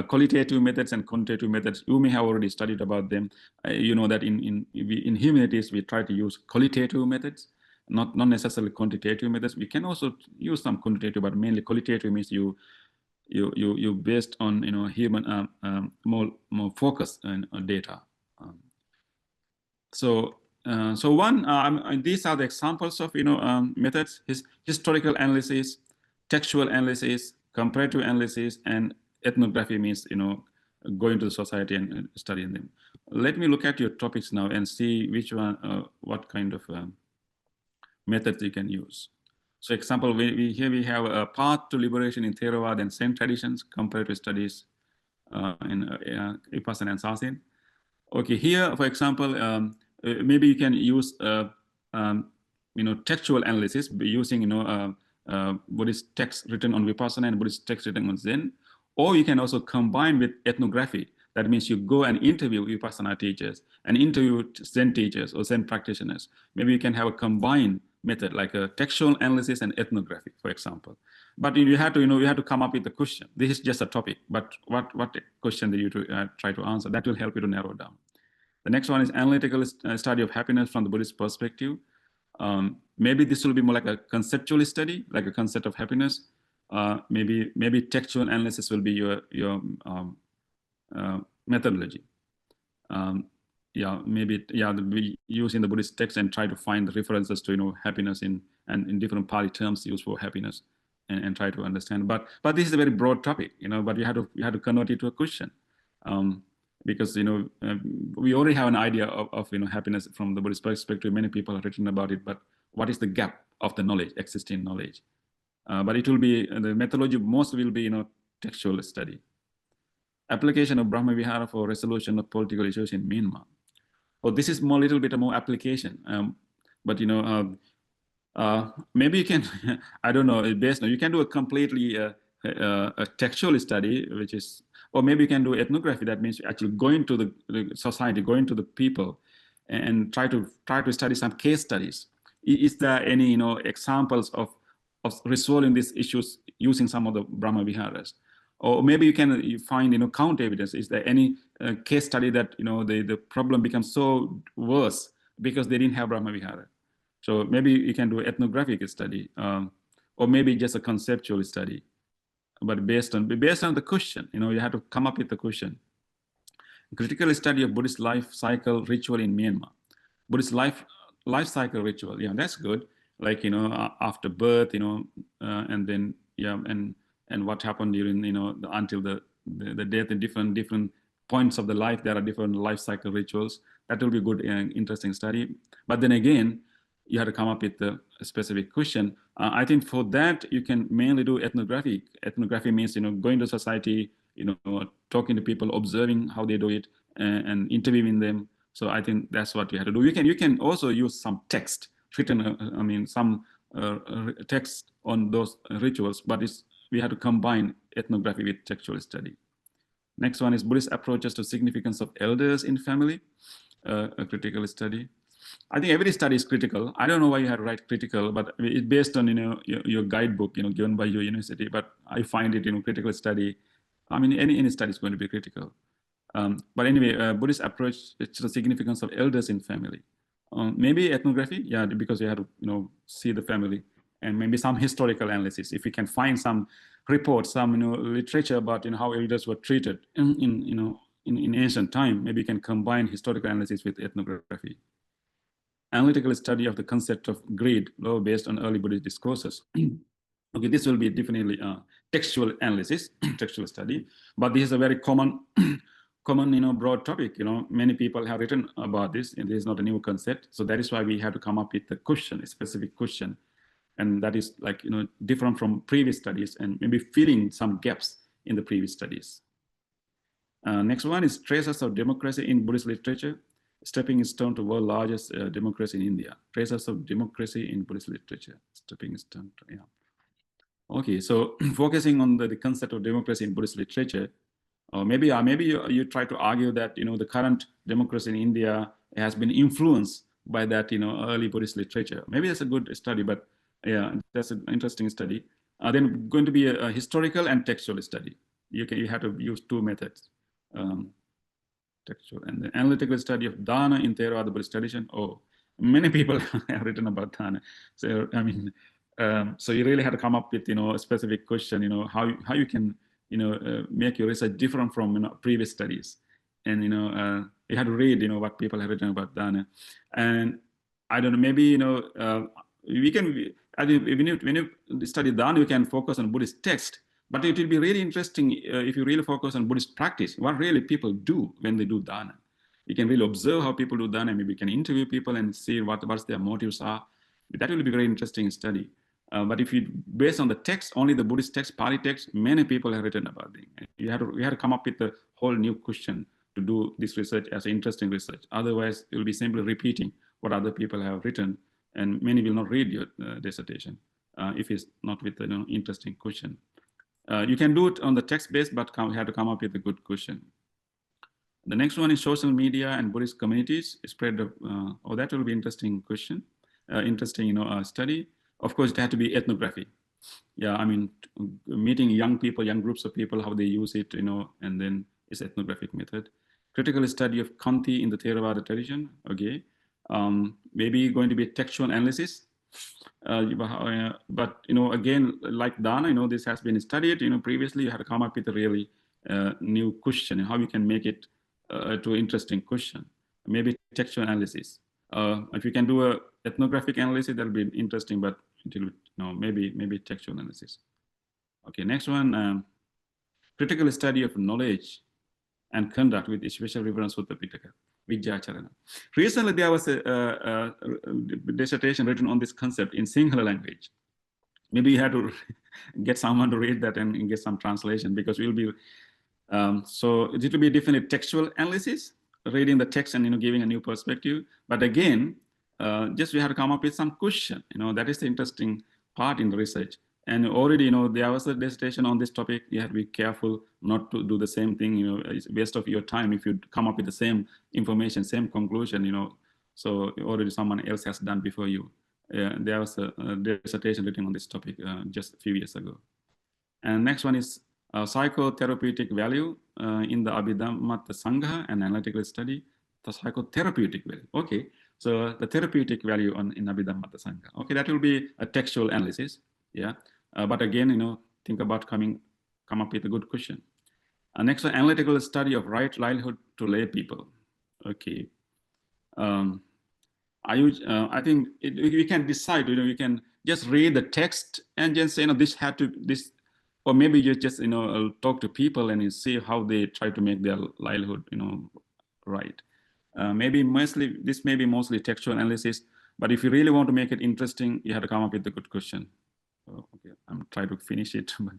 qualitative methods and quantitative methods. You may have already studied about them. You know that in humanities, we try to use qualitative methods, not necessarily quantitative methods. We can also use some quantitative, but mainly qualitative means you based on human more focused on data. So these are the examples of methods: historical analysis, textual analysis, comparative analysis, and ethnography means going to the society and studying them. Let me look at your topics now and see which one, what kind of methods you can use. So, example, here we have a path to liberation in Theravada and Zen traditions, comparative studies in Vipassana and Sasana. Okay, here, for example, maybe you can use textual analysis by using Buddhist texts written on Vipassana and Buddhist texts written on Zen, or you can also combine with ethnography. That means you go and interview Vipassana teachers and interview Zen teachers or Zen practitioners. Maybe you can have a combined method like a textual analysis and ethnography, for example. But you have to come up with a question. This is just a topic, but what question do you try to answer? That will help you to narrow down. The next one is analytical study of happiness from the Buddhist perspective. Maybe this will be more like a conceptual study, like a concept of happiness. Maybe textual analysis will be your methodology. We use in the Buddhist text and try to find the references to happiness in different Pali terms used for happiness, and try to understand. But this is a very broad topic, But you have to convert it to a question, because we already have an idea of happiness from the Buddhist perspective. Many people have written about it, but what is the gap of the knowledge, existing knowledge? But it will be the methodology. Most will be textual study. Application of Brahma Vihara for resolution of political issues in Myanmar. So this is more little bit more application, but maybe you can I don't know, based on you can do a completely a textual study, which is, or maybe you can do ethnography. That means actually going to the society, going to the people, and try to study some case studies. Is there any examples of resolving these issues using some of the Brahma Viharas? Or maybe you find count evidence. Is there any case study that the problem becomes so worse because they didn't have Brahma Vihara? So maybe you can do ethnographic study, or maybe just a conceptual study, but based on the question. You have to come up with the question. Critical study of Buddhist life cycle ritual in Myanmar. Buddhist life cycle ritual. Yeah, that's good. Like after birth, and then and what happened during until the death in different points of the life. There are different life cycle rituals. That will be good and interesting study. But then again, you have to come up with a specific question. I think for that you can mainly do ethnography. Ethnography means going to society, talking to people, observing how they do it, and interviewing them. So I think that's what you have to do. You can also use some text written. Some text on those rituals, but we have to combine ethnography with textual study. Next one is Buddhist approaches to significance of elders in family, a critical study. I think every study is critical. I don't know why you have to write critical, but it's based on your guidebook, given by your university. But I find it critical study. Any study is going to be critical. But anyway, Buddhist approach to the significance of elders in family. Maybe ethnography, yeah, because you have to see the family, and maybe some historical analysis. If you can find some reports, some literature about how elders were treated in ancient time, maybe you can combine historical analysis with ethnography. Analytical study of the concept of greed, based on early Buddhist discourses. Okay, this will be definitely textual analysis, textual study, but this is a very common, broad topic. Many people have written about this, and this is not a new concept. So that is why we have to come up with a question, a specific question, and that is like different from previous studies, and maybe filling some gaps in the previous studies. Next one is traces of democracy in Buddhist literature. Stepping stone to world largest democracy in India. Traces of democracy in Buddhist literature. Stepping stone to, yeah. Okay, so focusing on the concept of democracy in Buddhist literature, or maybe you try to argue that the current democracy in India has been influenced by that, early Buddhist literature. Maybe that's a good study, but yeah, that's an interesting study. Then going to be a historical and textual study. You have to use two methods, textual and the analytical study of Dana in Theravada Buddhist tradition. Oh, many people have written about Dana. So I mean, so you really have to come up with a specific question. How you can make your research different from previous studies, and you have to read what people have written about Dana, and I don't know, maybe we can. I think when you study Dana, you can focus on Buddhist text. But it will be really interesting if you really focus on Buddhist practice, what really people do when they do dana. You can really observe how people do dana. Maybe you can interview people and see what their motives are. That will be a very interesting study. But if you, based on the text, only the Buddhist text, Pali text, many people have written about it. You have to come up with a whole new question to do this research as interesting research. Otherwise, it will be simply repeating what other people have written, and many will not read your dissertation if it's not with an interesting question. You can do it on the text base, but you have to come up with a good question. The next one is social media and Buddhist communities spread of, that will be interesting question, interesting study. Of course, it had to be ethnography. Yeah, I mean, meeting young people, young groups of people, how they use it, and then it's ethnographic method. Critical study of Kanti in the Theravada tradition. Okay, maybe going to be a textual analysis. But again, like Dana, this has been studied. Previously you had to come up with a really new question, how you can make it to an interesting question. Maybe textual analysis. If you can do a ethnographic analysis, that'll be interesting. But maybe textual analysis. Okay, next one, critical study of knowledge and conduct with special reference to the Pitaka. Vidyacharana. Recently, there was a dissertation written on this concept in Sinhala language. Maybe you had to get someone to read that and get some translation, because we'll be, so it will be definitely textual analysis, reading the text and giving a new perspective. But again, just we have to come up with some question. That is the interesting part in the research. And already, there was a dissertation on this topic. You have to be careful not to do the same thing. It's a waste of your time if you come up with the same information, same conclusion. So already someone else has done before you. There was a dissertation written on this topic just a few years ago. And next one is psychotherapeutic value in the Abhidhamma Sangha and analytical study. The psychotherapeutic value. Okay, so the therapeutic value in Abhidhamma Sangha. Okay, that will be a textual analysis. Yeah. But again, think about come up with a good question. Next, an analytical study of right livelihood to lay people. Okay. I think we can decide. You can just read the text and just say, this had to this, or maybe you just talk to people and you see how they try to make their livelihood right. Maybe mostly textual analysis. But if you really want to make it interesting, you have to come up with a good question. Okay, I'm trying to finish it. But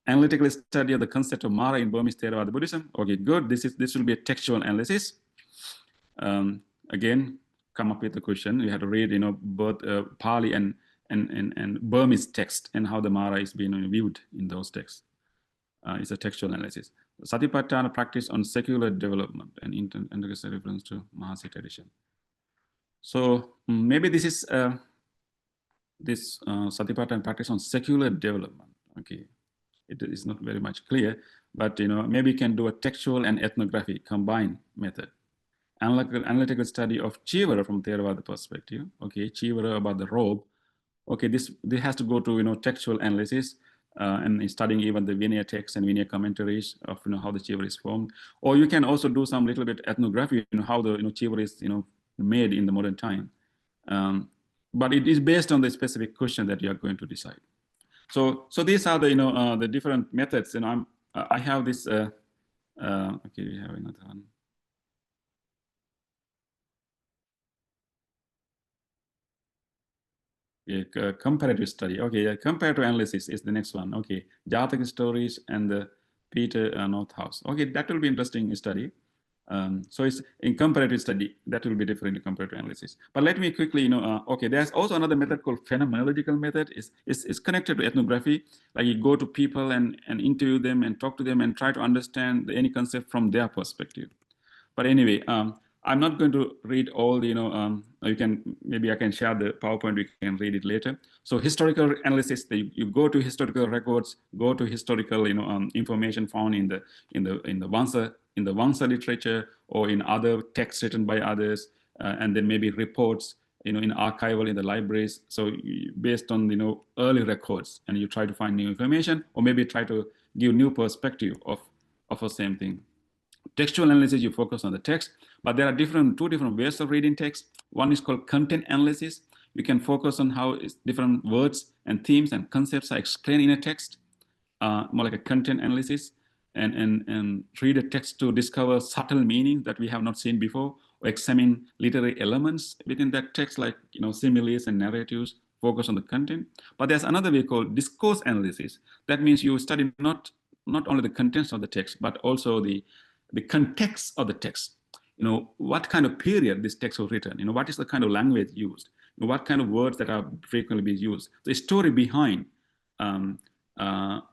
analytical study of the concept of Mara in Burmese Theravada Buddhism. Okay, good. This will be a textual analysis. Again, come up with a question. You have to read, both Pali and Burmese text and how the Mara is being viewed in those texts. It's a textual analysis. Satipatthana practice on secular development and integrated reference to Mahasi tradition. So maybe this is this Satipatthana practice on secular development. Okay, it is not very much clear, but maybe you can do a textual and ethnography combined method. Analytical study of Chivara from Theravada perspective. Okay, Chivara about the robe. Okay, this has to go to textual analysis and studying even the Vinaya texts and Vinaya commentaries of how the Chivara is formed. Or you can also do some little bit ethnography, how the Chivara is made in the modern time. But it is based on the specific question that you are going to decide. So these are the the different methods. I have this. Okay, we have another one. Yeah, comparative study. Okay, comparative analysis is the next one. Okay, Jataka stories and the Peter Northouse. Okay, that will be interesting study. So it's in comparative study, that will be different in comparative analysis. But let me quickly, okay, there's also another method called phenomenological method. It's connected to ethnography. Like you go to people and interview them and talk to them and try to understand any concept from their perspective. But anyway, I'm not going to read all, you can, maybe I can share the PowerPoint, we can read it later. So historical analysis, you go to historical records, go to historical, information found in the Wangsa literature or in other texts written by others, and then maybe reports, in archival in the libraries. So based on, early records, and you try to find new information, or maybe try to give new perspective of the same thing. Textual analysis, you focus on the text, but there are two different ways of reading text. One is called content analysis. You can focus on how different words and themes and concepts are explained in a text, more like a content analysis, and read a text to discover subtle meaning that we have not seen before, or examine literary elements within that text, like similes and narratives. Focus on the content. But there's another way called discourse analysis. That means you study not only the contents of the text, but also the context of the text. What kind of period this text was written, what is the kind of language used, what kind of words that are frequently being used, the story behind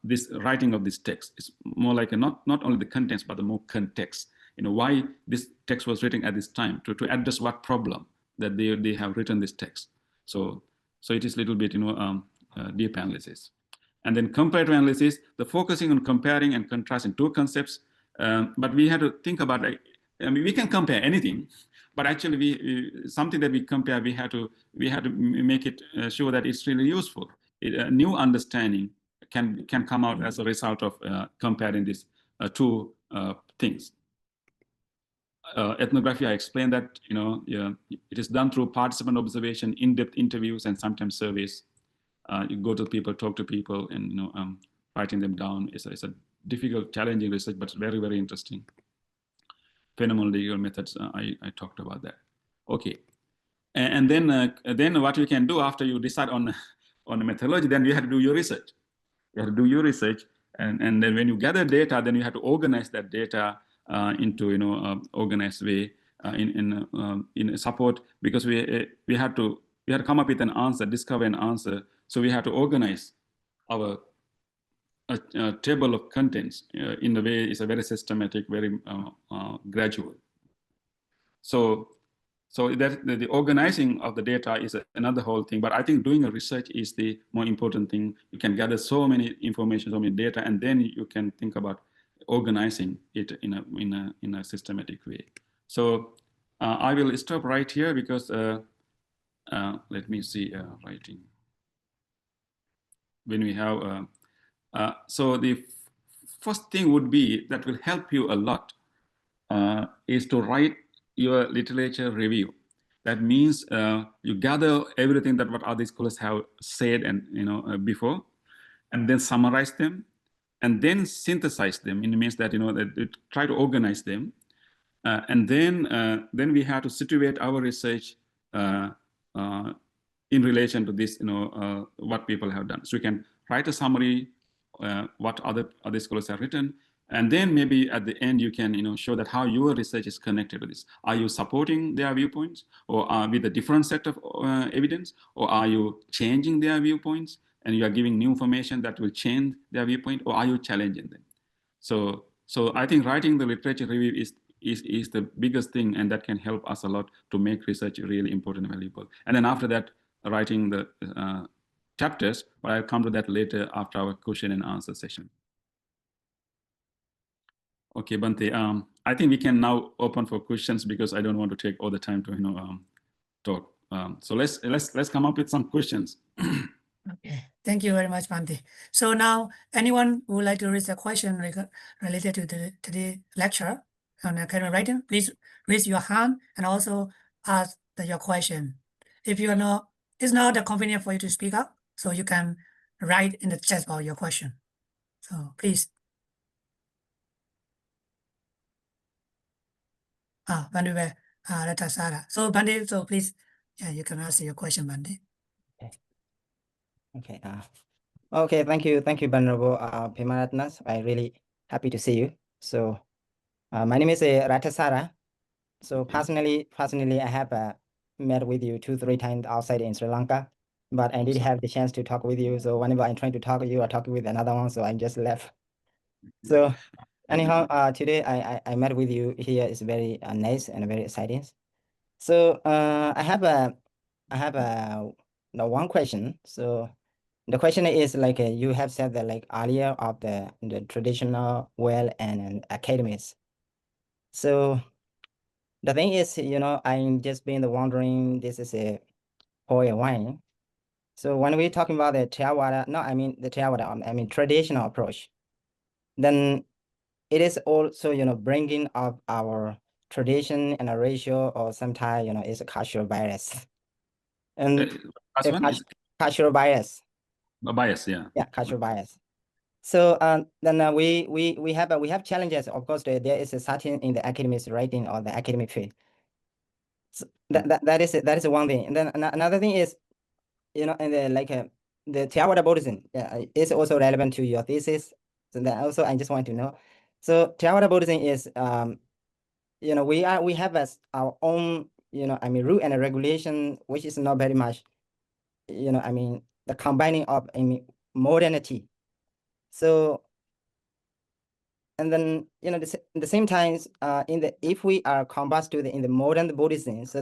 this writing of this text. Is more like not only the contents, but the more context, why this text was written at this time, to address what problem that they have written this text. So it is a little bit, deep analysis. And then comparative analysis, the focusing on comparing and contrasting two concepts. But we had to think about, we can compare anything, but actually something that we compare, we had to make it sure that it's really useful. A new understanding can come out as a result of comparing these two things. Ethnography, I explained that, it is done through participant observation, in-depth interviews, and sometimes surveys. You go to people, talk to people, and writing them down. It's a difficult, challenging research, but very, very interesting. Phenomenological methods, I talked about that. Okay, and then what you can do after you decide on the methodology, then you have to do your research. You have to do your research, and then when you gather data, then you have to organize that data into organized way in support, because we had to come up with an answer, discover an answer. So we had to organize our table of contents in a way is a very systematic, very gradual. So that the organizing of the data is another whole thing. But I think doing a research is the more important thing. You can gather so many information, so many data, and then you can think about organizing it in a systematic way. So I will stop right here, because let me see writing. When we have so the first thing would be that will help you a lot is to write your literature review. That means you gather everything that what other scholars have said and before, and then summarize them, and then synthesize them. It means that that try to organize them, and then we have to situate our research in relation to this, what people have done. So you can write a summary, what other scholars have written, and then maybe at the end you can show that how your research is connected to this. Are you supporting their viewpoints, or with a different set of evidence, or are you changing their viewpoints and you are giving new information that will change their viewpoint, or are you challenging them? So I think writing the literature review is the biggest thing, and that can help us a lot to make research really important and valuable. And then after that, writing the chapters, but I'll come to that later after our question and answer session. Okay, Bante, I think we can now open for questions, because I don't want to take all the time to talk. So let's come up with some questions. Okay, thank you very much, Bante. So now, anyone who would like to raise a question related to today's lecture on academic writing, please raise your hand and also ask your question. If you are not, it's not convenient for you to speak up, so you can write in the chat box your question. So please. Bande, Ratasara. So Bande, so please, yeah, you can ask your question, Bande. Okay. Okay. Thank you, Venerable Pemarathana. I'm really happy to see you. So, my name is Ratasara. So personally, I have met with you 2-3 times outside in Sri Lanka, but I didn't have the chance to talk with you. So whenever I'm trying to talk, you are talking with another one. So I just left. So Anyhow, today I met with you here. It's very nice and very exciting. So I have one question. So the question is like you have said that like earlier of the traditional well and academies. So the thing is, I'm just been wondering. This is for a while. So when we're talking about the Theravada, no, I mean the Theravada, I mean traditional approach, then it is also, bringing up our tradition and a ratio, or sometimes, it's a cultural bias. And Last one is cultural bias. a bias, yeah. Yeah, cultural bias. So then we have challenges. Of course, there is a certain in the academic writing or the academic field. So that is one thing. And then another thing is, and the Theravada Buddhism is also relevant to your thesis. So that also I just want to know. So Theravada Buddhism is we have our own rule and regulation, which is not very much the combining of modernity. So and then the same times if we are combined to in the modern Buddhism, so